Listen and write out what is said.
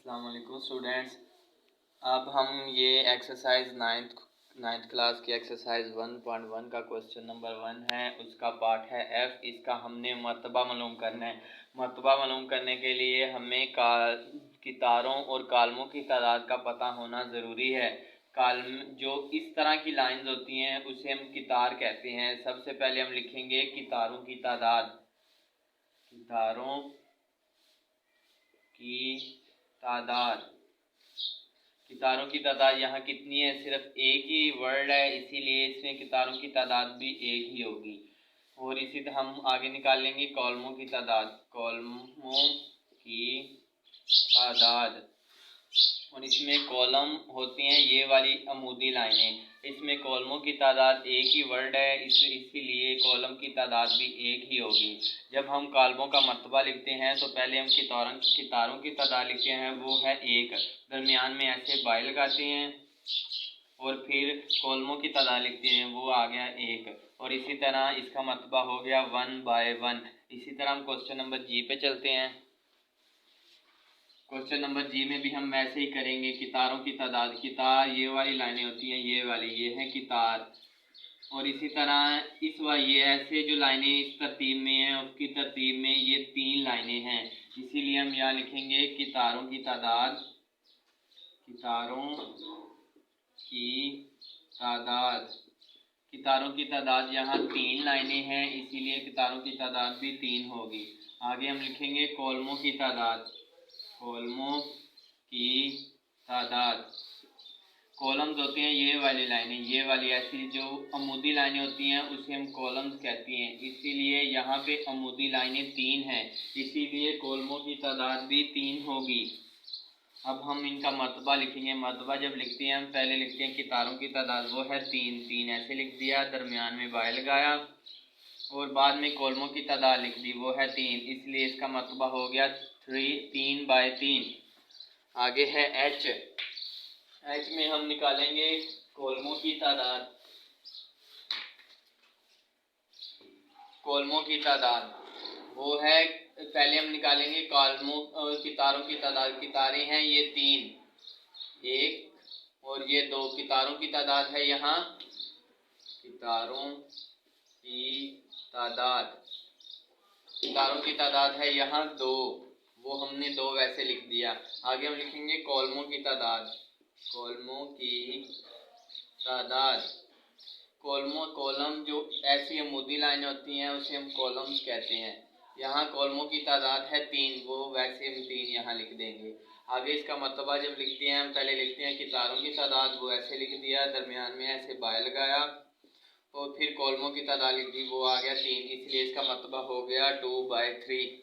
अस्सलाम वालेकुम स्टूडेंट्स। अब हम ये एक्सरसाइज नाइन्थ क्लास की एक्सरसाइज 1.1 का क्वेश्चन नंबर 1 है, उसका पार्ट है एफ। इसका हमने मरतबा मालूम करना है। मरतबा मालूम करने के लिए हमें कितारों और कालमों की तादाद का पता होना ज़रूरी है। कालम जो इस तरह की लाइंस होती हैं उसे हम कितार कहते हैं। सबसे पहले हम लिखेंगे कितारों की तादाद। कितारों की तादाद कितारों की तादाद यहाँ कितनी है? सिर्फ एक ही वर्ड है, इसीलिए इसमें कितारों की तादाद भी एक ही होगी। और इसी तरह हम आगे निकाल लेंगे कॉलमों की तादाद। कॉलमों की तादाद, और इसमें कॉलम होती हैं ये वाली अमूदी लाइनें। इसमें कॉलमों की तादाद एक ही वर्ड है, इसीलिए कॉलम की तादाद भी एक ही होगी। जब हम कालमों का मरतबा लिखते हैं तो पहले हम कितारों की तादाद लिखते हैं, वो है एक। दरमियान में ऐसे बाय लगाते हैं और फिर कॉलमों की तादाद लिखते हैं, वो आ गया एक। और इसी तरह इसका मरतबा हो गया 1/1। इसी तरह हम क्वेश्चन नंबर जी पे चलते हैं। क्वेश्चन नंबर जी में भी हम वैसे ही करेंगे। कितारों की तादाद, कितार ये वाली लाइनें होती हैं, ये वाली ये है कितार। और इसी तरह ये ऐसे जो लाइनें इस तरतीब में हैं उसकी तरतीब में ये 3 लाइनें हैं, इसीलिए हम यहाँ लिखेंगे कितारों की तादाद। कितारों की तादाद, कितारों की तादाद यहाँ 3 लाइनें हैं, इसीलिए कितारों की तादाद भी 3 होगी। आगे हम लिखेंगे कॉलमों की तादाद। कॉलमों की तादाद, कॉलम्स होते हैं ये वाली लाइनें, ये वाली ऐसी जो अमूदी लाइनें होती हैं उसे हम कॉलम्स कहते हैं। इसीलिए यहाँ पे अमूदी लाइनें 3 हैं, इसीलिए कॉलमों की तादाद भी 3 होगी। अब हम इनका मरतबा लिखेंगे। मरतबा जब लिखते हैं हम पहले लिखते हैं कितारों की तादाद, वो है 3 ऐसे लिख दिया, दरमियान में बाय लगाया और बाद में कॉलमों की तादाद लिख दी, वो है 3, इसलिए इसका मरतबा हो गया 3/3। आगे है एच। एच में हम निकालेंगे कॉलमों की तादाद। कॉलमों की तादाद वो है, पहले हम निकालेंगे कॉलमों और कितारों की तादाद। कितारें हैं ये 3, 1 और ये 2। कितारों की तादाद है यहाँ, कितारों की तादाद, कितारों की तादाद है यहाँ 2, वो हमने 2 वैसे लिख दिया। आगे हम लिखेंगे कॉलमों की तादाद। कॉलमों की तादाद, कॉलम जो ऐसी अमूदी लाइन होती हैं उसे हम कॉलम्स कहते हैं। यहाँ कॉलमों की तादाद है 3, वो वैसे हम 3 यहाँ लिख देंगे। आगे इसका मरतबा जब लिखते हैं हम पहले लिखते हैं कितारों की तादाद, वो ऐसे लिख दिया, दरमियान में ऐसे बाय लगाया और फिर कॉलमों की तादाद लिख दी, वो आ गया 3, इसलिए इसका मरतबा हो गया 2/3।